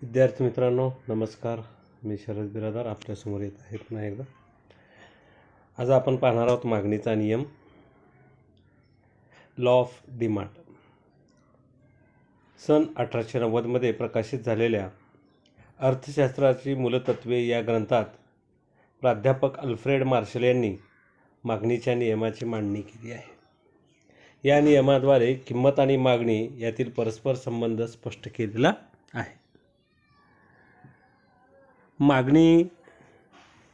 विद्यार्थी मित्रांनो नमस्कार. मी शरद बिरादार आपल्यासमोर येत आहे पुन्हा एकदा. आज आपण पाहणार आहोत मागणीचा नियम, लॉ ऑफ डिमांड. सन 1890मध्ये प्रकाशित झालेल्या अर्थशास्त्राची मूलतत्वे या ग्रंथात प्राध्यापक अल्फ्रेड मार्शल यांनी मागणीच्या नियमाची मांडणी केली आहे. या नियमाद्वारे किंमत आणि मागणी यातील परस्पर संबंध स्पष्ट केलेला आहे. मागणी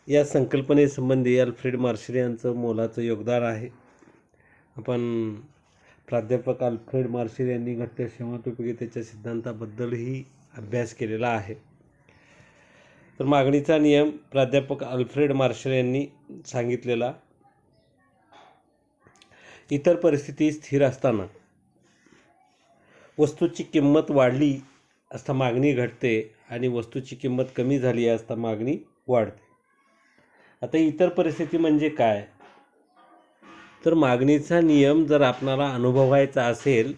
या संकल्पनेसंबंधी अल्फ्रेड मार्शल यांचं मोलाचं योगदान आहे. आपण प्राध्यापक अल्फ्रेड मार्शल यांनी घटत्या क्षमतेच्या सिद्धांताबद्दलही अभ्यास केलेला आहे. तर मागणीचा नियम प्राध्यापक अल्फ्रेड मार्शल यांनी सांगितलेला, इतर परिस्थिती स्थिर असताना वस्तूची किंमत वाढली असता मागणी घटते आणि वस्तूची किंमत कमी झाली असता मागणी वाढते. आता इतर परिस्थिती म्हणजे काय? तर मागणीचा नियम जर आपणाला अनुभवायचा असेल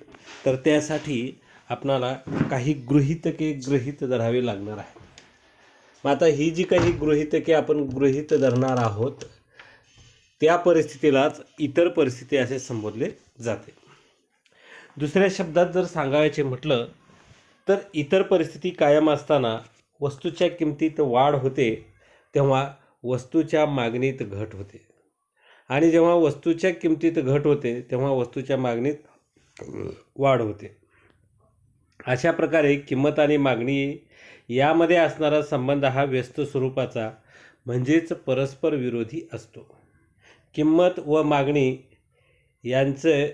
तर त्यासाठी आपणाला काही गृहीतके गृहीत धरावी लागणार आहे. मग आता ही जी काही गृहीतके आपण गृहीत धरणार आहोत त्या परिस्थितीलाच इतर परिस्थिती असे संबोधले जाते. दुसऱ्या शब्दात जर सांगायचे म्हटलं तर इतर परिस्थिती कायम असताना वस्तूच्या किमतीत वाढ होते तेव्हा वस्तूच्या मागणीत घट होते, आणि जेव्हा वस्तूच्या किमतीत घट होते तेव्हा वस्तूच्या मागणीत वाढ होते. अशा प्रकारे किंमत आणि मागणी यामध्ये असणारा संबंध हा व्यस्त स्वरूपाचा म्हणजेच परस्पर विरोधी असतो. किंमत व मागणी यांचे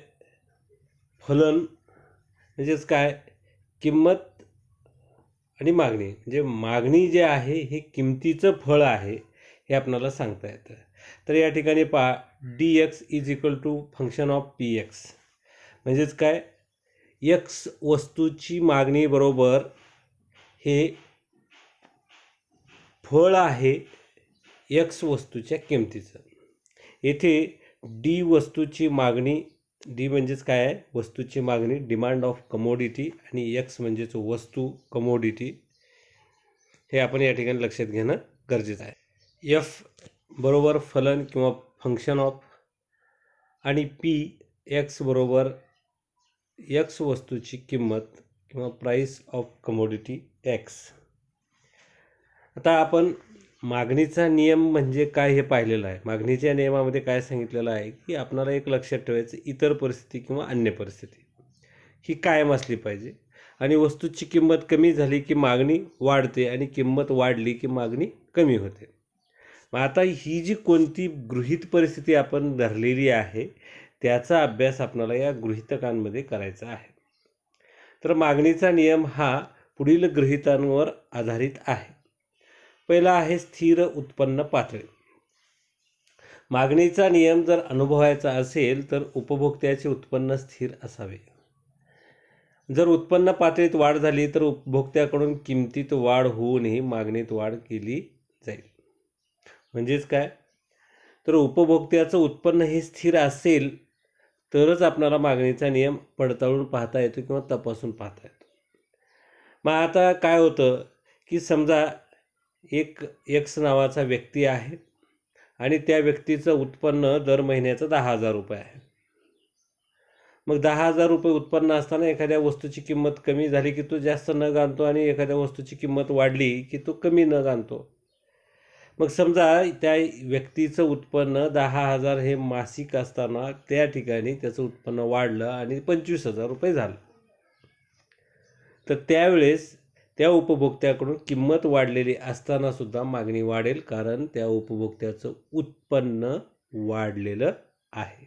फलन म्हणजेच काय? किंमत आणि मागणी म्हणजे मागणी जे आहे हे किमतीचं फळ आहे हे आपल्याला सांगता येतं. तर या ठिकाणी पहा, dx = फंक्शन ऑफ px म्हणजेच काय? x वस्तूची मागणी बरोबर हे फळ आहे x वस्तूच्या किमतीचं. येथे d वस्तूची मागणी, डी म्हणजेच काय आहे? वस्तूची मागणी, डिमांड ऑफ कमोडिटी, आणि एक्स म्हणजेच वस्तू, कमोडिटी. हे आपण या ठिकाणी लक्षात घेणं गरजेचं आहे. एफ बरोबर फलन किंवा फंक्शन ऑफ, आणि पी एक्स बरोबर एक्स वस्तूची किंमत किंवा प्राईस ऑफ कमोडिटी एक्स. आता आपण मागणीचा नियम म्हणजे काय हे पाहिलेलं आहे. मागणीच्या नियमामध्ये काय सांगितलेलं आहे की आपल्याला एक लक्षात ठेवायचं, इतर परिस्थिती किंवा अन्य परिस्थिती ही कायम असली पाहिजे, आणि वस्तूची किंमत कमी झाली की मागणी वाढते आणि किंमत वाढली की मागणी कमी होते. मग आता ही जी कोणती गृहीत परिस्थिती आपण धरलेली आहे त्याचा अभ्यास आपल्याला या गृहीतकांमध्ये करायचा आहे. तर मागणीचा नियम हा पुढील गृहीतांवर आधारित आहे. पहिला आहे स्थिर उत्पन्न पातळी. मागणीचा नियम जर अनुभवायचा असेल तर उपभोक्त्याचे उत्पन्न स्थिर असावे. जर उत्पन्न पातळीत वाढ झाली तर उपभोक्त्याकडून किमतीत वाढ होऊनही मागणीत वाढ केली जाईल. म्हणजेच काय? तर उपभोक्त्याचं उत्पन्न हे स्थिर असेल तरच आपल्याला मागणीचा नियम पडताळून पाहता येतो किंवा तपासून पाहता येतो. मग आता काय होतं की समजा एक एक्स नावाचा व्यक्ती आहे आणि त्या व्यक्तीचं उत्पन्न दर महिन्याचं 10,000 रुपये आहे. मग 10,000 रुपये उत्पन्न असताना एखाद्या वस्तूची किंमत कमी झाली की तो जास्त नग आणतो, आणि एखाद्या वस्तूची किंमत वाढली की तो कमी नग आणतो. मग समजा त्या व्यक्तीचं उत्पन्न 10,000 हे मासिक असताना त्या ठिकाणी त्याचं उत्पन्न वाढलं आणि 25,000 रुपये झालं, तर त्यावेळेस त्या उपभोक्त्याकडून किंमत वाढलेली असताना सुद्धा मागणी वाढेल, कारण त्या उपभोक्त्याचं उत्पन्न वाढलेलं आहे.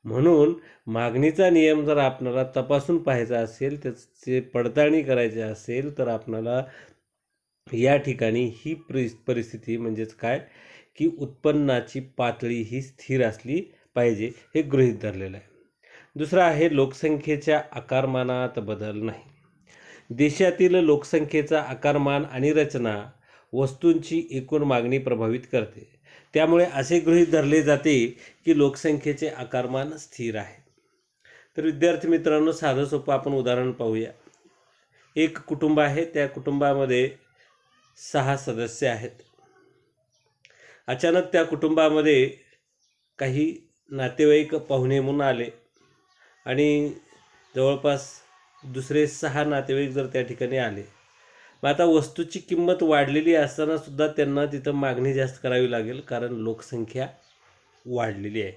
म्हणून मागणीचा नियम जर आपल्याला तपासून पाहायचा असेल, त्याचे पडताळणी करायची असेल तर आपल्याला या ठिकाणी ही परिस्थिती म्हणजेच काय की उत्पन्नाची पातळी ही स्थिर असली पाहिजे हे गृहीत धरलेलं आहे. दुसरं आहे लोकसंख्येच्या आकारमानात बदल नाही. देशातील लोकसंख्येचा आकारमान आणि रचना वस्तूंची एकूण मागणी प्रभावित करते. त्यामुळे असे गृहीत धरले जाते की लोकसंख्येचे आकारमान स्थिर आहे. तर विद्यार्थी मित्रांनो, साधं सोपं आपण उदाहरण पाहूया. एक कुटुंब आहे, त्या कुटुंबामध्ये 6 सदस्य आहेत. अचानक त्या कुटुंबामध्ये काही नातेवाईक पाहुणे म्हणून आले आणि जवळपास दुसरे 6 नातेवाईक जर त्या ठिकाणी आले. मग आता वस्तूची किंमत वाढलेली असतानासुद्धा त्यांना तिथं मागणी जास्त करावी लागेल, कारण लोकसंख्या वाढलेली आहे.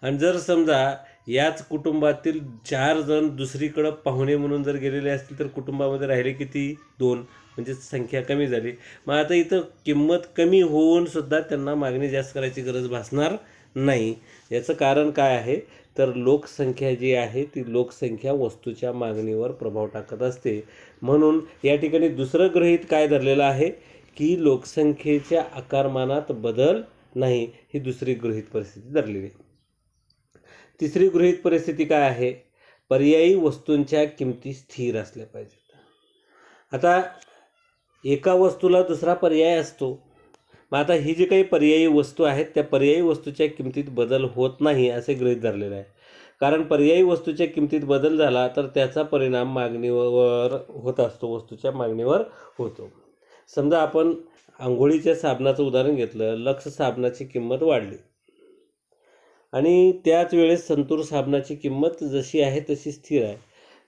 आणि जर समजा याच कुटुंबातील 4 जण दुसरीकडं पाहुणे म्हणून जर गेलेले असतील तर कुटुंबामध्ये राहिले किती? 2, म्हणजे संख्या कमी झाली. मग आता इथं किंमत कमी होऊन सुद्धा त्यांना मागणी जास्त करायची गरज भासणार नाही. याचं कारण काय आहे? तर लोकसंख्या जी आहे ती लोकसंख्या वस्तूच्या मागणीवर प्रभाव टाकत असते. म्हणून या ठिकाणी दुसरं गृहीत काय धरलेलं आहे की लोकसंख्येच्या आकारमानात बदल नाही, ही दुसरी गृहीत परिस्थिती धरलेली आहे. तिसरी गृहीत परिस्थिती काय आहे? पर्यायी वस्तूंच्या किमती स्थिर असल्या पाहिजेत. आता एका वस्तूला दुसरा पर्याय असतो. मग आता ही जी काही पर्यायी वस्तू आहेत त्या पर्यायी वस्तूच्या किमतीत बदल होत नाही असे गृहीत धरलेले आहे. कारण पर्यायी वस्तूच्या किमतीत बदल झाला तर त्याचा परिणाम मागणीवर होत असतो, वस्तूच्या मागणीवर होतो. समजा आपण अंघोळीच्या साबणाचं उदाहरण घेतलं. लक्स साबणाची किंमत वाढली आणि त्याच वेळेस संतूर साबणाची किंमत जशी आहे तशी स्थिर आहे.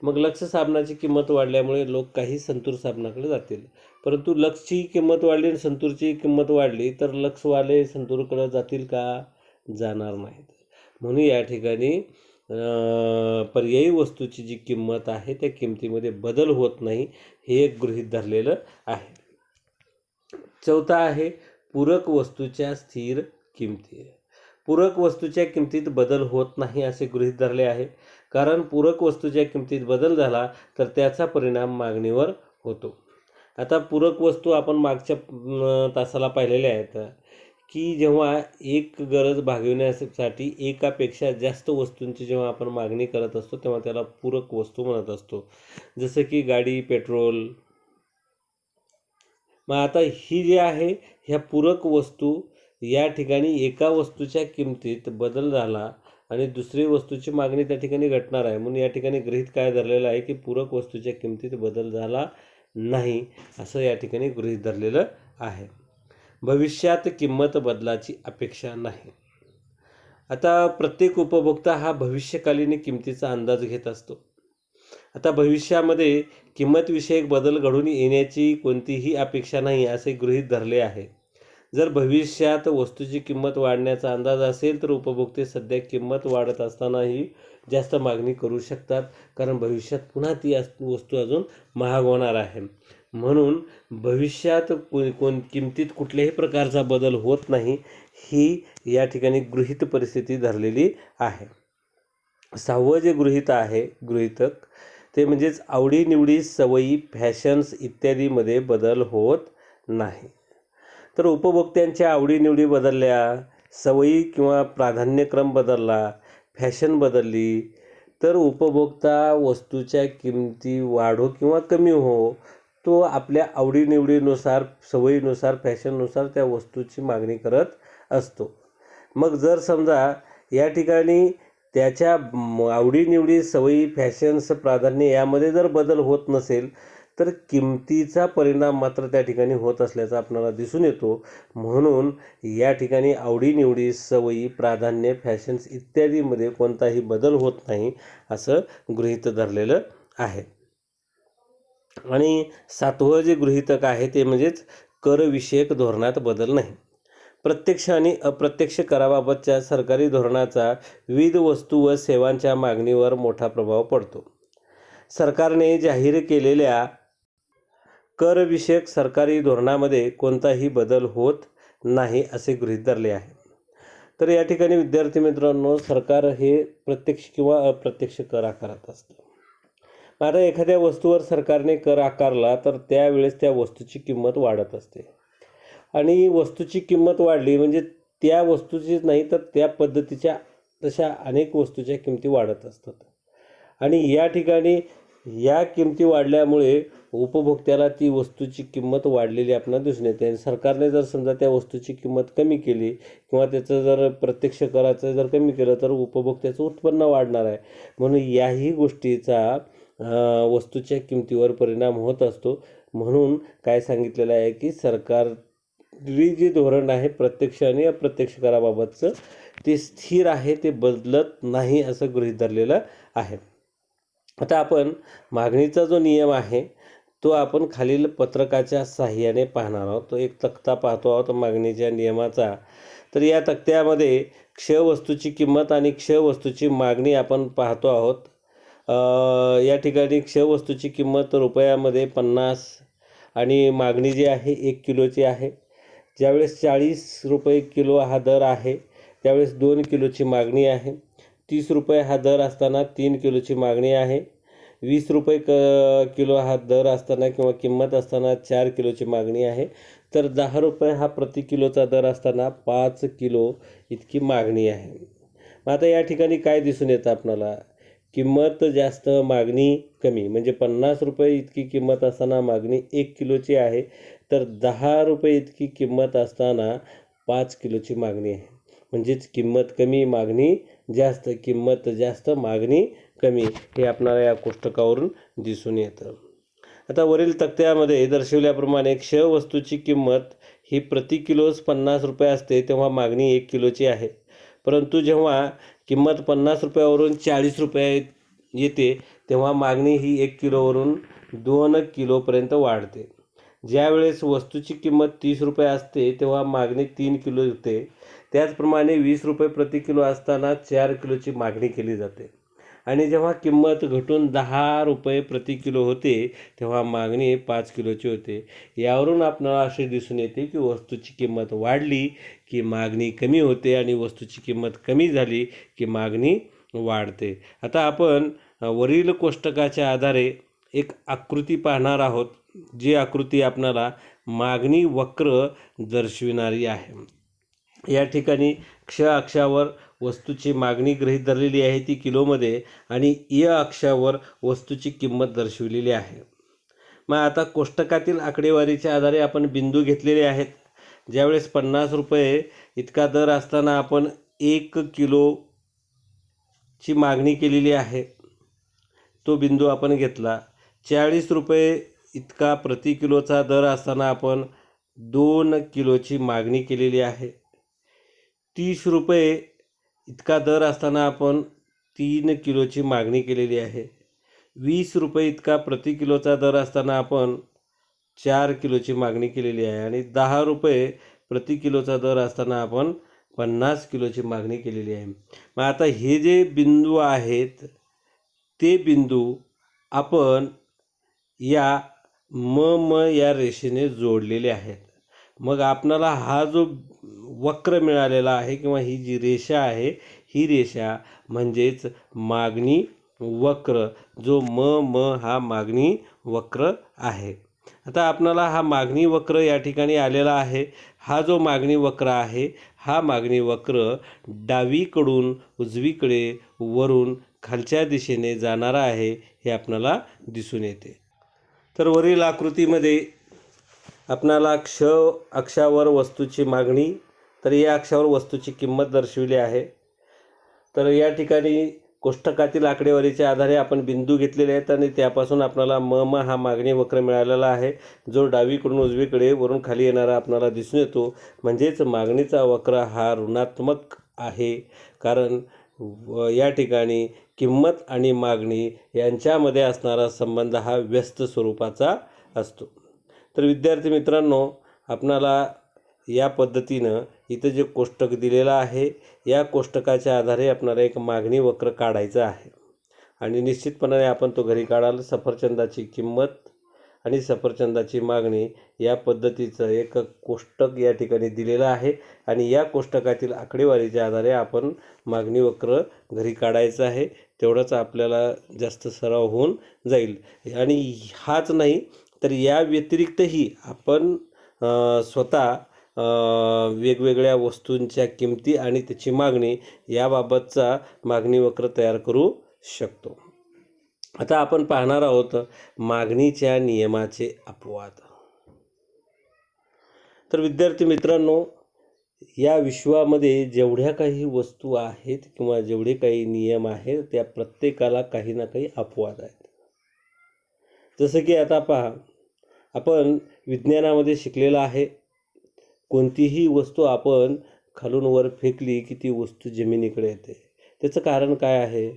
मग लक्स साबणाची किंमत वाढल्यामुळे लोक काही संतूर साबणाकडे जातील. परंतु लक्सची किंमत वाढली आणि संतूरची किंमत वाढली तर लक्सवाले संतूरकडे जातील का? जाणार नाहीत. म्हणून या ठिकाणी पर्यायी वस्तूची जी किंमत आहे त्या किमतीमध्ये बदल होत नाही, हे एक गृहीत धरलेलं आहे. चौथा आहे पूरक वस्तूच्या स्थिर किमती. पूरक वस्तूच्या किमतीत बदल होत नाही असे गृहीत धरले आहे. कारण पूरक वस्तूच्या किमतीत बदल झाला तर त्याचा परिणाम मागणीवर होतो. आता पूरक वस्तू आपण मागच्या तासाला पाहिलेल्या आहेत की जेव्हा एक गरज भागविण्यासाठी एकापेक्षा जास्त वस्तूंची जेव्हा आपण मागणी करत असतो तेव्हा त्याला पूरक वस्तू म्हणत असतो. जसं की गाडी, पेट्रोल. मग आता ही जी आहे ह्या पूरक वस्तू या ठिकाणी एका वस्तूच्या किमतीत बदल झाला आणि दुसरी वस्तूची मागणी त्या ठिकाणी घटणार आहे. म्हणून या ठिकाणी गृहीत काय धरलेलं आहे की पूरक वस्तूच्या किमतीत बदल झाला नाही असं या ठिकाणी गृहीत धरलेलं आहे. भविष्यात किंमत बदलाची अपेक्षा नाही. आता प्रत्येक उपभोक्ता हा भविष्यकालीन किमतीचा अंदाज घेत असतो. आता भविष्यामध्ये किंमतविषयक बदल घडून येण्याची कोणतीही अपेक्षा नाही असे गृहीत धरले आहे. जर भविष्यात वस्तूची किंमत वाढण्याचा अंदाज असेल तर उपभोक्ते सध्या किंमत वाढत असतानाही जास्त मागणी करू शकतात, कारण भविष्यात पुन्हा ती वस्तू अजून महाग होणार आहे. म्हणून भविष्यात किमतीत कुठल्याही प्रकारचा बदल होत नाही, ही या ठिकाणी गृहीत परिस्थिती धरलेली आहे. 6वं जे गृहीतक ते म्हणजेच आवडीनिवडी, सवयी, फॅशन्स इत्यादीमध्ये बदल होत नाही. तर उपभोक्त्यांच्या आवडीनिवडी बदलल्या, सवयी किंवा प्राधान्यक्रम बदलला, फॅशन बदलली तर उपभोक्ता वस्तूच्या किमती वाढो किंवा कमी हो, तो आपल्या आवडीनिवडीनुसार, सवयीनुसार, फॅशननुसार त्या वस्तूची मागणी करत असतो. मग जर समजा या ठिकाणी त्याच्या आवडीनिवडी, सवयी, फॅशन्स, प्राधान्य यामध्ये जर बदल होत नसेल तर किमतीचा परिणाम मात्र त्या ठिकाणी होत असल्याचा आपल्याला दिसून येतो. म्हणून या ठिकाणी आवडीनिवडी, सवयी, प्राधान्य, फॅशन्स इत्यादीमध्ये कोणताही बदल होत नाही असं गृहीत धरलेलं आहे. आणि 7वं जे गृहीतक आहे ते म्हणजेच करविषयक धोरणात बदल नाही. प्रत्यक्ष आणि अप्रत्यक्ष कराबाबतच्या सरकारी धोरणाचा विविध वस्तू व सेवांच्या मागणीवर मोठा प्रभाव पडतो. सरकारने जाहीर केलेल्या करविषयक सरकारी धोरणामध्ये कोणताही बदल होत नाही असे गृहीत धरले आहे. तर या ठिकाणी विद्यार्थी मित्रांनो, सरकार हे प्रत्यक्ष किंवा अप्रत्यक्ष कर आकारत असतं. आता एखाद्या वस्तूवर सरकारने कर आकारला तर त्यावेळेस त्या वस्तूची किंमत वाढत असते आणि वस्तूची किंमत वाढली म्हणजे त्या वस्तूचीच नाही तर त्या पद्धतीच्या तशा अनेक वस्तूच्या किमती वाढत असतात. आणि या ठिकाणी या किमती वाढल्यामुळे उपभोक्त्याला ती वस्तूची किंमत वाढलेली आपल्याला दिसून येते. आणि सरकारने जर समजा त्या वस्तूची किंमत कमी केली किंवा त्याचं जर प्रत्यक्ष कराचं जर कमी केलं तर उपभोक्त्याचं उत्पन्न वाढणार आहे. म्हणून याही गोष्टीचा वस्तूच्या किमतीवर परिणाम होत असतो. म्हणून काय सांगितलेलं आहे की सरकारी जे धोरण आहे प्रत्यक्ष आणि अप्रत्यक्ष कराबाबतचं ते स्थिर आहे, ते बदलत नाही असं गृहीत धरलेलं आहे. आता आपण मागणीचा जो नियम आहे तो आपण खालील पत्रकाच्या साहाय्याने पाहणार आहोत. तो एक तक्ता पाहतो आहोत मागणीच्या नियमाचा. तर या तक्त्यामध्ये क्ष वस्तूची किंमत आणि क्ष वस्तूची मागणी आपण पाहतो आहोत. या ठिकाणी क्ष वस्तूची किंमत रुपयामध्ये 50 आणि मागणी जी आहे 1 किलोची आहे. ज्यावेळेस 40 रुपये किलो हा दर आहे त्यावेळेस 2 किलोची मागणी आहे. 30 रुपये हा दर असताना 3 किलोची मागणी आहे. 20 रुपये किलो हा दर असताना किंवा किंमत असताना 4 किलोची मागणी आहे. तर 10 रुपये हा प्रति किलोचा दर असताना 5 किलो इतकी मागणी आहे. मग आता या ठिकाणी काय दिसून येतं आपल्याला, किंमत जास्त मागणी कमी, म्हणजे 50 रुपये इतकी किंमत असताना मागणी 1 किलोची आहे, तर 10 रुपये इतकी किंमत असताना 5 किलोची मागणी आहे. म्हणजेच किंमत कमी मागणी जास्त, किंमत जास्त मागणी कमी, हे आपल्याला या कोष्टकावरून दिसून येतं. आता वरील तक्त्यामध्ये दर्शवल्याप्रमाणे क्ष वस्तूची किंमत ही प्रति किलोस 50 रुपये असते तेव्हा मागणी 1 किलोची आहे. परंतु जेव्हा किंमत 50 रुपयावरून 40 रुपये येते तेव्हा मागणी ही 1 किलोवरून 2 किलोपर्यंत वाढते. ज्यावेळेस वस्तूची किंमत 30 रुपये असते तेव्हा मागणी 3 किलो होते. त्याचप्रमाणे 20 रुपये प्रति किलो असताना 4 किलोची मागणी केली जाते. आणि जेव्हा किंमत घटून 10 रुपये प्रति किलो होते तेव्हा मागणी 5 किलोची होते. यावरून आपल्याला असे दिसून येते की वस्तूची किंमत वाढली की मागणी कमी होते आणि वस्तूची किंमत कमी झाली की मागणी वाढते. आता आपण वरील कोष्टकाच्या आधारे एक आकृती पाहणार आहोत, जी आकृती आपल्याला मागणी वक्र दर्शविणारी आहे. या ठिकाणी क्ष अक्षावर वस्तूची मागणी गृहीत धरलेली आहे ती किलोमध्ये आणि य अक्षावर वस्तूची किंमत दर्शविलेली आहे. मग आता कोष्टकातील आकडेवारीच्या आधारे आपण बिंदू घेतलेले आहेत. ज्यावेळेस 50 रुपये इतका दर असताना आपण 1 किलोची मागणी केलेली आहे, तो बिंदू आपण घेतला. 40 रुपये इतका प्रति किलोचा दर असताना आपण 2 किलोची मागणी केलेली आहे. 30 रुपये इतका दर असताना आपण 3 किलोची मागणी केलेली आहे. 20 रुपये इतका प्रति किलोचा दर असताना आपण 4 किलोची मागणी केलेली आहे. आणि 10 रुपये प्रति किलोचा दर असताना आपण 50 किलोची मागणी केलेली आहे. मग आता हे जे बिंदू आहेत ते बिंदू आपण या या रेषेने जोडलेले आहेत. मग आपणाला हा जो वक्र मिळालेला आहे किंवा ही जी रेषा आहे ही रेषा म्हणजेच मागणी वक्र, जो हा मागणी वक्र आहे. आता आपणाला हा मागणी वक्र या ठिकाणी आलेला आहे. हा जो मागणी वक्र आहे हा मागणी वक्र डावीकडून उजवीकडे वरून खालच्या दिशेने जाणारा आहे हे आपणाला दिसून येते. तर वरील आकृतीमध्ये आपणाला क्ष अक्षावर वस्तूची मागणी तर या अक्षावर वस्तूची किंमत दर्शविली आहे. तर या ठिकाणी कोष्टकातील आकडेवारीच्या आधारे आपण बिंदू घेतलेले आहेत आणि त्यापासून आपल्याला हा मागणी वक्र मिळालेला आहे, जो डावीकडून उजवीकडे वरून खाली येणारा आपल्याला दिसून येतो. म्हणजेच मागणीचा वक्र हा ऋणात्मक आहे, कारण या ठिकाणी किंमत आणि मागणी यांच्यामध्ये असणारा संबंध हा व्यस्त स्वरूपाचा असतो. तर विद्यार्थी मित्रांनो, आपणाला या पद्धतीनं इथं जे कोष्टक दिलेलं आहे या कोष्टकाच्या आधारे आपल्याला एक मागणी वक्र काढायचा आहे आणि निश्चितपणाने आपण तो घरी काढाल. सफरचंदाची किंमत आणि सफरचंदाची मागणी या पद्धतीचं एक कोष्टक या ठिकाणी दिलेलं आहे आणि या कोष्टकातील आकडेवारीच्या आधारे आपण मागणी वक्र घरी काढायचं आहे. तेवढंच आपल्याला जास्त सराव होऊन जाईल. आणि हाच नाही तर या व्यतिरिक्तही आपण स्वतः वेगवेगळ्या वस्तूंच्या किमती आणि त्याची मागणी याबाबतचा मागणी वक्र तयार करू शकतो. आता आपण पाहणार आहोत मागणीच्या नियमाचे अपवाद. तर विद्यार्थी मित्रांनो, या विश्वामध्ये जेवढ्या काही वस्तू आहेत किंवा जेवढे काही नियम आहेत त्या प्रत्येकाला काही ना काही अपवाद आहेत. जसं की आता पहा, आपण विज्ञानामध्ये शिकलेलं आहे, कोणतीही वस्तू आपण खालून वर फेकली की ती वस्तू जमिनीकडे येते. त्याचं कारण काय आहे?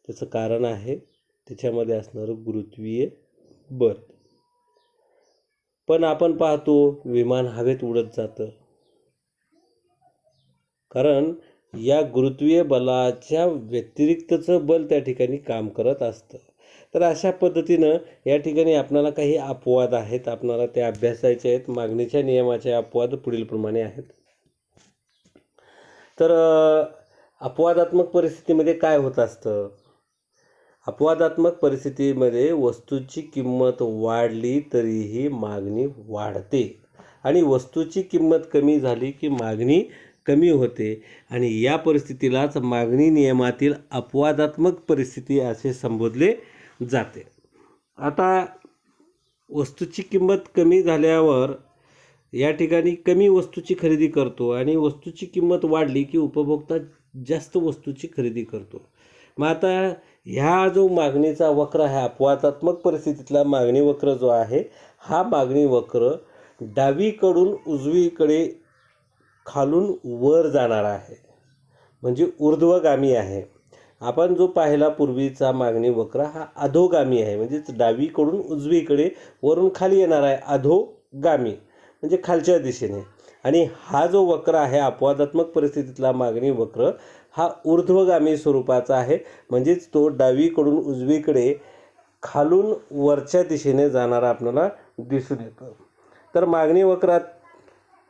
त्याचं कारण आहे त्याच्यामध्ये असणारं गुरुत्वीय बल. पण आपण पाहतो विमान हवेत उडत जातं, कारण या गुरुत्वीय बलाच्या व्यतिरिक्तचं बल त्या ठिकाणी काम करत असतं. तर अशा पद्धतीनं या ठिकाणी आपल्याला काही अपवाद आहेत, आपल्याला ते अभ्यासायचे आहेत. मागणीच्या नियमाचे अपवाद पुढीलप्रमाणे आहेत. तर अपवादात्मक परिस्थितीमध्ये काय होत असतं? अपवादात्मक परिस्थितीमध्ये वस्तूची किंमत वाढली तरीही मागणी वाढते आणि वस्तूची किंमत कमी झाली की मागणी कमी होते आणि या परिस्थितीलाच मागणी नियमातील अपवादात्मक परिस्थिती असे संबोधले जाते. आता वस्तूची किंमत कमी झाल्यावर या ठिकाणी कमी वस्तूची खरेदी करतो आणि वस्तूची किंमत वाढली की उपभोक्ता जास्त वस्तूची खरेदी करतो. मग आता ह्या जो मागणीचा वक्र आहे, अपवादात्मक परिस्थितीतला मागणी वक्र जो आहे, हा मागणी वक्र डावीकडून उजवीकडे खालून वर जाणार आहे, म्हणजे ऊर्ध्वगामी आहे. आपण जो पाहिला पूर्वीचा मागणी वक्र हा अधोगामी आहे, म्हणजेच डावीकडून उजवीकडे वरून खाली येणार आहे, अधोगामी म्हणजे खालच्या दिशेने. आणि हा जो वक्र आहे अपवादात्मक परिस्थितीतला मागणी वक्र हा ऊर्ध्वगामी स्वरूपाचा आहे, म्हणजेच तो डावीकडून उजवीकडे खालून वरच्या दिशेने जाणारा आपल्याला दिसून येतो. तर मागणी वक्रात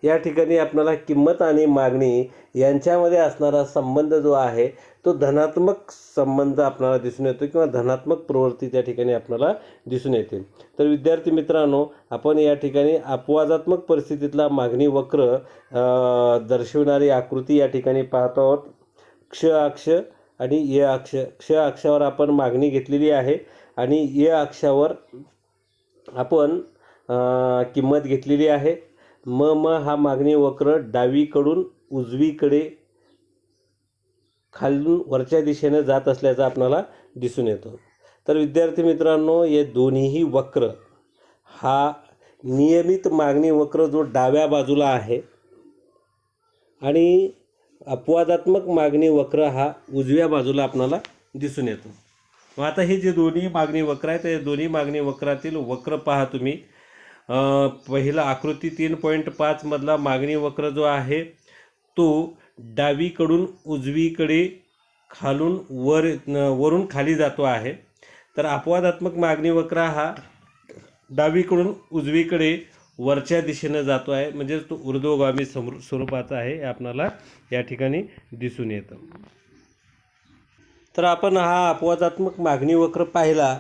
या ठिकाणी आपल्याला किंमत आणि मागणी यांच्यामध्ये असणारा संबंध जो आहे तो धनात्मक संबंध आपल्याला दिसून येतो किंवा धनात्मक प्रवृत्ती त्या ठिकाणी आपल्याला दिसून येते. तर विद्यार्थी मित्रांनो, आपण या ठिकाणी अपवादात्मक परिस्थितीतला मागणी वक्र दर्शविणारी आकृती या ठिकाणी पाहतो आहोत. क्ष अक्ष आणि य अक्ष. क्ष अक्षावर आपण मागणी घेतलेली आहे आणि य अक्षावर आपण किंमत घेतलेली आहे. म हा मागणी वक्र डावीकडून उजवीकडे खालून वरच्या दिशेने जात असल्याचं आपल्याला दिसून येतो. तर विद्यार्थी मित्रांनो, हे दोन्हीही वक्र हा नियमित मागणी वक्र जो डाव्या बाजूला आहे आणि अपवादात्मक मागणी वक्र हा उजव्या बाजूला आपल्याला दिसून येतो. मग आता हे जे दोन्ही मागणी वक्र आहेत, ते दोन्ही मागणी वक्रातील वक्र पहा तुम्ही. पहिला आकृती 3.5 मधला मागणी वक्र जो आहे तो डावीकडून उजवीकडे खालून वरून खाली जातो आहे. तर अपवादात्मक मागणी वक्र हा डावीकडून उजवीकडे वरच्या दिशेने जातो आहे, म्हणजे तो ऊर्ध्वगामी स्वरूपाचा आहे, हे आपल्याला या ठिकाणी दिसून येतं. तर आपण हा अपवादात्मक मागणी वक्र पाहिला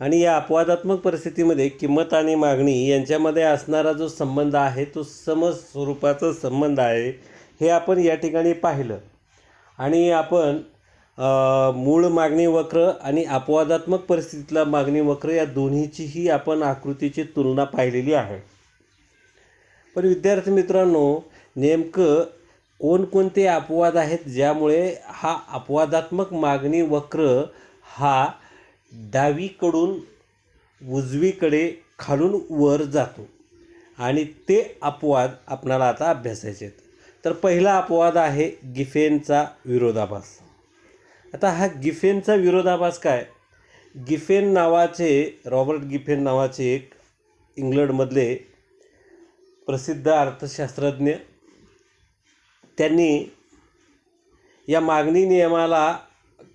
आणि या अपवादात्मक परिस्थितीमध्ये किंमत आणि मागणी यांच्यामध्ये असणारा जो संबंध आहे तो समस्वरूपाचा संबंध आहे, हे आपण या ठिकाणी पाहिलं. आणि आपण मूळ मागणी वक्र आणि अपवादात्मक परिस्थितीतला मागणी वक्र या दोन्हीचीही आपण आकृतीची तुलना पाहिलेली आहे. पण विद्यार्थी मित्रांनो, नेमकं कोणकोणते अपवाद आहेत ज्यामुळे हा अपवादात्मक मागणी वक्र हा डावीकडून उजवीकडे खालून वर जातो, आणि ते अपवाद आपल्याला आता अभ्यासायचे आहेत. तर पहिला अपवाद आहे गिफेनचा विरोधाभास. आता हा गिफेनचा विरोधाभास काय? गिफेन नावाचे, रॉबर्ट गिफेन नावाचे एक इंग्लंडमधले प्रसिद्ध अर्थशास्त्रज्ञ, त्यांनी या मागणी नियमाला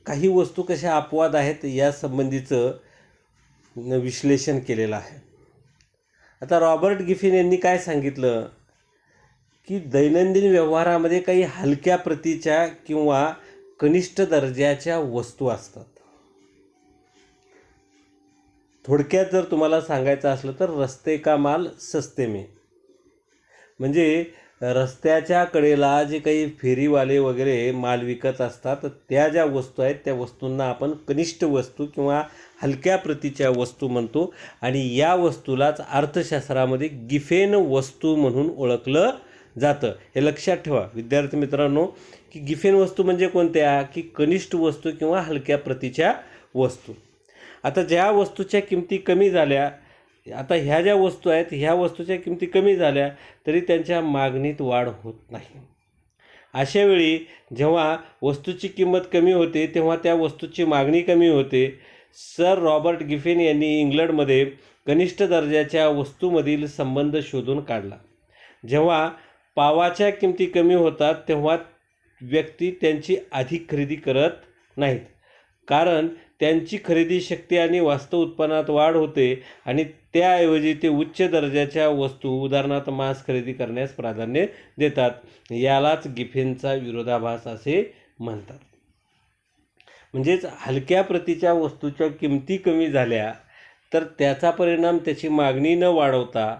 काही वस्तू कशा अपवाद आहेत या संबंधीचं विश्लेषण केलेलं आहे. आता रॉबर्ट गिफिन यांनी काय सांगितलं की दैनंदिन व्यवहारामध्ये काही हलक्या प्रतीच्या किंवा कनिष्ठ दर्जाच्या वस्तू असतात. थोडक्यात जर तुम्हाला सांगायचं असलं तर रस्ते का माल सस्ते में, म्हणजे रस्त्याच्या कडेला जे काही फेरीवाले वगैरे माल विकत असतात, त्या ज्या वस्तू आहेत त्या वस्तूंना आपण कनिष्ठ वस्तू किंवा हलक्या प्रतीच्या वस्तू म्हणतो. आणि या वस्तूलाच अर्थशास्त्रामध्ये गिफेन वस्तू म्हणून ओळखलं जातं. हे लक्षात ठेवा विद्यार्थी मित्रांनो, की गिफेन वस्तू म्हणजे कोणत्या? की कनिष्ठ वस्तू किंवा हलक्या प्रतीच्या वस्तू. आता ज्या वस्तूच्या किमती कमी झाल्या, आता ह्या ज्या वस्तू आहेत ह्या वस्तूच्या किमती कमी झाल्या तरी त्यांच्या मागणीत वाढ होत नाही. अशा वेळी जेव्हा वस्तूची किंमत कमी होते तेव्हा त्या वस्तूची मागणी कमी होते. सर रॉबर्ट गिफिन यांनी इंग्लंडमध्ये कनिष्ठ दर्जाच्या वस्तूमधील संबंध शोधून काढला. जेव्हा पावाच्या किमती कमी होतात तेव्हा व्यक्ती त्यांची अधिक खरेदी करत नाहीत, कारण त्यांची खरेदी शक्ती आणि वास्तव उत्पन्नात वाढ होते आणि त्याऐवजी ते उच्च दर्जाच्या वस्तू उदाहरणार्थ मांस खरेदी करण्यास प्राधान्य देतात. यालाच गिफिनचा विरोधाभास असे म्हणतात. म्हणजेच हलक्या प्रतीच्या वस्तूच्या किमती कमी झाल्या तर त्याचा परिणाम त्याची मागणी न वाढवता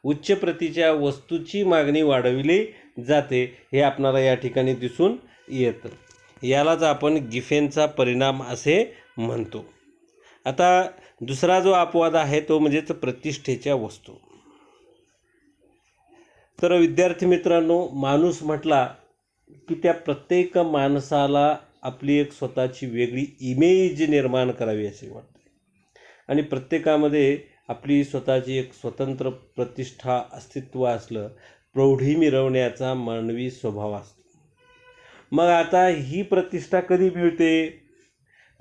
उच्च प्रतीच्या वस्तूची मागणी वाढविली जाते, हे आपणाला या ठिकाणी दिसून येतं. यालाच आपण गिफिनचा परिणाम असे म्हणतो. आता दुसरा जो अपवाद आहे तो म्हणजेच प्रतिष्ठेच्या वस्तू. तर विद्यार्थी मित्रांनो, माणूस म्हटला की त्या प्रत्येक माणसाला आपली एक स्वतःची वेगळी इमेज निर्माण करावी असे वाटते आणि प्रत्येकामध्ये आपली स्वतःची एक स्वतंत्र प्रतिष्ठा अस्तित्व असलं, प्रौढी मिरवण्याचा मानवी स्वभाव असतो. मग आता ही प्रतिष्ठा कधी मिळते?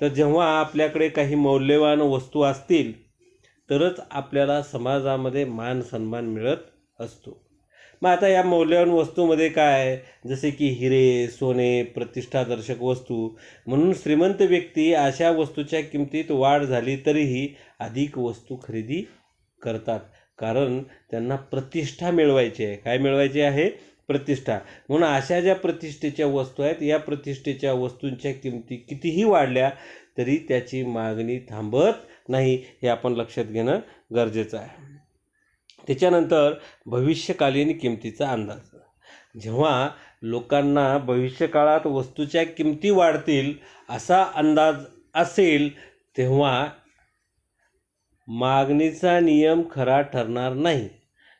तर जेव्हा आपल्याकडे काही मौल्यवान वस्तू असतील तरच आपल्याला समाजामध्ये मान सन्मान मिळत असतो. मग आता या मौल्यवान वस्तूमध्ये काय, जसे की हिरे, सोने, प्रतिष्ठादर्शक वस्तू. म्हणून श्रीमंत व्यक्ती अशा वस्तूच्या किमतीत वाढ झाली तरीही अधिक वस्तू खरेदी करतात, कारण त्यांना प्रतिष्ठा मिळवायची आहे. काय मिळवायची आहे? प्रतिष्ठा. म्हणून अशा ज्या प्रतिष्ठेच्या वस्तू आहेत या प्रतिष्ठेच्या वस्तूंच्या किमती कितीही वाढल्या तरी त्याची मागणी थांबत नाही, हे आपण लक्षात घेणं गरजेचं आहे. त्याच्यानंतर भविष्यकालीन किमतीचा अंदाज. जेव्हा लोकांना भविष्यकाळात वस्तूच्या किमती वाढतील असा अंदाज असेल तेव्हा मागणीचा नियम खरा ठरणार नाही,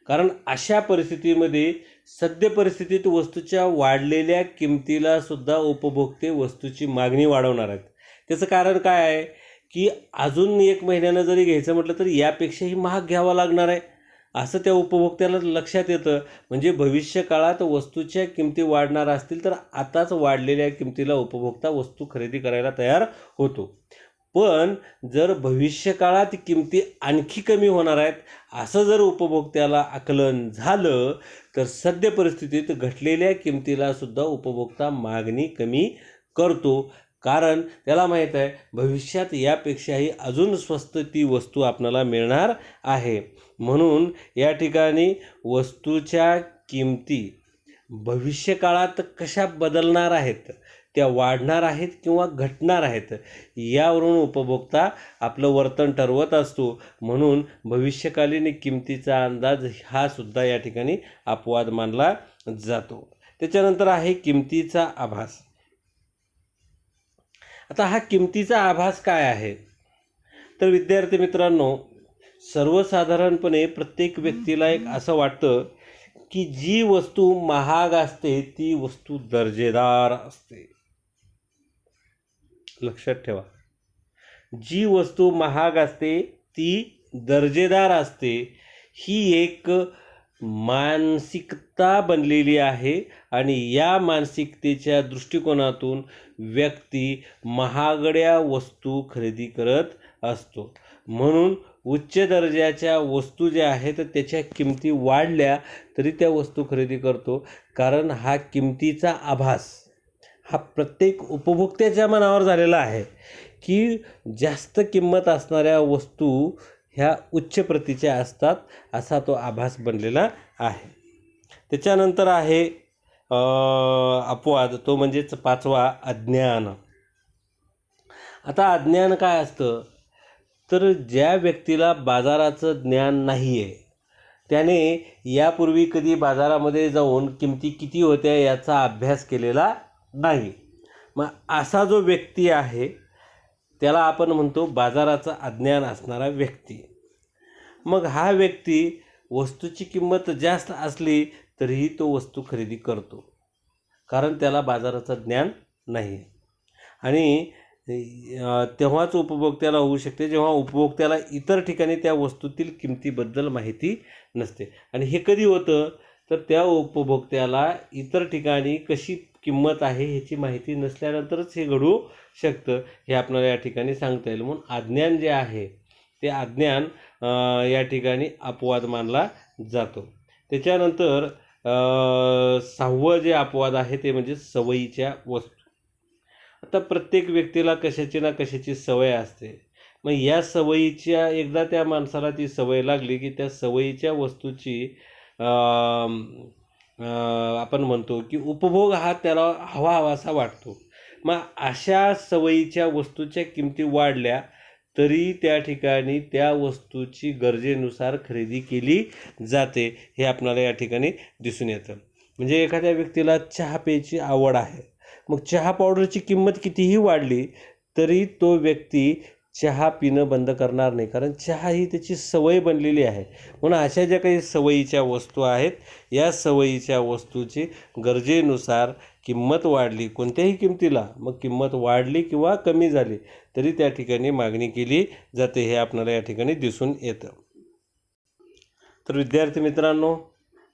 कारण अशा परिस्थितीमध्ये सद्य परिस्थितीत वस्तूच्या वाढलेल्या किमतीला सुद्धा उपभोक्ते वस्तूची मागणी वाढवणार आहेत. त्याचं कारण काय आहे की अजून 1 महिन्यानं जरी घ्यायचं म्हटलं तरी यापेक्षाही महाग घ्यावा लागणार आहे असं त्या उपभोक्त्याला लक्षात येतं. म्हणजे भविष्यकाळात वस्तूच्या किमती वाढणार असतील तर आताच वाढलेल्या किमतीला उपभोक्ता वस्तू खरेदी करायला तयार होतो. पण जर भविष्यकाळात किमती आणखी कमी होणार आहेत असं जर उपभोक्त्याला आकलन झालं तर सद्य परिस्थितीत घटलेल्या किमतीला सुद्धा उपभोक्ता मागणी कमी करतो, कारण त्याला माहीत आहे भविष्यात यापेक्षाही अजून स्वस्त ती वस्तू आपल्याला मिळणार आहे. म्हणून या ठिकाणी वस्तूच्या किमती भविष्यकाळात कशा बदलणार आहेत, त्या वाढणार आहेत किंवा घटणार आहेत यावरून उपभोक्ता आपलं वर्तन ठरवत असतो. म्हणून भविष्यकालीन किमतीचा अंदाज हा सुद्धा या ठिकाणी अपवाद मानला जातो. त्याच्यानंतर आहे किमतीचा आभास. आता हा किमतीचा आभास काय आहे? तर विद्यार्थी मित्रांनो, सर्वसाधारणपणे प्रत्येक व्यक्तीला एक असं वाटतं की जी वस्तू महाग असते ती वस्तू दर्जेदार असते. लक्षात ठेवा, जी वस्तू महाग असते ती दर्जेदार असते. ही एक मानसिकता बनलेली आहे आणि या मानसिकतेच्या दृष्टिकोनातून व्यक्ती महागड्या वस्तू खरेदी करत असतो. म्हणून उच्च दर्जाच्या वस्तू ज्या आहेत त्याच्या किमती वाढल्या तरी त्या वस्तू खरेदी करतो, कारण हा किमतीचा आभास हा प्रत्येक उपभोक्त्याच्या मनावर झालेला आहे की जास्त किंमत असणाऱ्या वस्तू ह्या उच्च प्रतीच्या असतात असा तो आभास बनलेला आहे. त्याच्यानंतर आहे अपवाद, तो म्हणजेच 5वा अज्ञान. आता अज्ञान काय असतं, तर ज्या व्यक्तीला बाजाराचं ज्ञान नाही आहे त्याने यापूर्वी कधी बाजारामध्ये जाऊन किमती किती होत्या याचा अभ्यास केलेला नाही. मग असा जो व्यक्ती आहे त्याला आपण म्हणतो बाजाराचं अज्ञान असणारा व्यक्ती. मग हा व्यक्ती वस्तूची किंमत जास्त असली तरीही तो वस्तू खरेदी करतो, कारण त्याला बाजाराचं ज्ञान नाही. आणि तेव्हाच उपभोक्त्याला होऊ शकते जेव्हा उपभोक्त्याला इतर ठिकाणी त्या वस्तूतील किमतीबद्दल माहिती नसते. आणि हे कधी होतं तर त्या उपभोक्त्याला इतर ठिकाणी कशी किंमत आहे ह्याची माहिती नसल्यानंतरच हे घडू शकतं, हे आपल्याला या ठिकाणी सांगता येईल. म्हणून अज्ञान जे आहे ते अज्ञान या ठिकाणी अपवाद मानला जातो. त्याच्यानंतर 6वं जे अपवाद आहे ते म्हणजे सवयीच्या वस्तू. आता प्रत्येक व्यक्तीला कशाची ना कशाची सवय असते. मग या सवयीच्या एकदा त्या माणसाला ती सवय लागली की त्या सवयीच्या वस्तूची आपण म्हणतो की उपभोग हा त्याला हवाहवासा वाटतो. मग अशा सवयीच्या वस्तूच्या किमती वाढल्या तरी त्या ठिकाणी त्या वस्तूची गरजेनुसार खरेदी केली जाते, हे आपल्याला या ठिकाणी दिसून येतं. म्हणजे एखाद्या व्यक्तीला चहा प्यायची आवड आहे, मग चहा पावडरची किंमत कितीही वाढली तरी तो व्यक्ती चहा पिणं बंद करणार नाही, कारण चहा ही त्याची सवय बनलेली आहे. म्हणून अशा ज्या काही सवयीच्या वस्तू आहेत, या सवयीच्या वस्तूची गरजेनुसार किंमत वाढली कोणत्याही किमतीला, मग किंमत वाढली किंवा कमी झाली तरी त्या ठिकाणी मागणी केली जाते, हे आपल्याला या ठिकाणी दिसून येतं. तर विद्यार्थी मित्रांनो,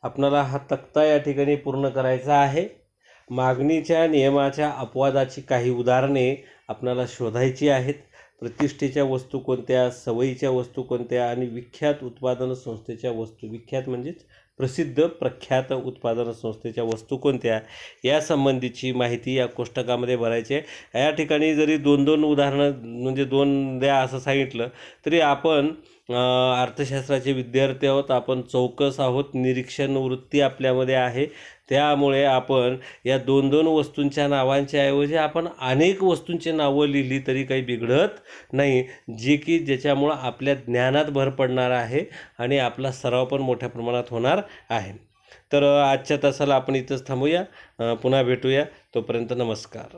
आपल्याला हा तक्ता या ठिकाणी पूर्ण करायचा आहे. मागणीच्या नियमाच्या अपवादाची काही उदाहरणे आपल्याला शोधायची आहेत. प्रतिष्ठेच्या वस्तू कोणत्या, सवयीच्या वस्तू कोणत्या आणि विख्यात उत्पादन संस्थेच्या वस्तू, विख्यात म्हणजेच प्रसिद्ध प्रख्यात उत्पादन संस्थेच्या वस्तू कोणत्या, यासंबंधीची माहिती या कोष्टकामध्ये भरायची आहे. या ठिकाणी जरी 2-2 उदाहरणं म्हणजे 2 द्या असं सांगितलं तरी आपण अर्थशास्त्राचे विद्यार्थी आहोत, आपण चौकस आहोत, निरीक्षण वृत्ती आपल्यामध्ये आहे. त्यामुळे आपण या 2-2 वस्तूंच्या नावांच्या ऐवजी आपण अनेक वस्तूंची नावं लिहिली तरी काही बिघडत नाही, ज्याच्यामुळं आपल्या ज्ञानात भर पडणार आहे आणि आपला सराव पण मोठ्या प्रमाणात होणार आहे. तर आजच्या तासाला आपण इथंच थांबूया. पुन्हा भेटूया. तोपर्यंत नमस्कार.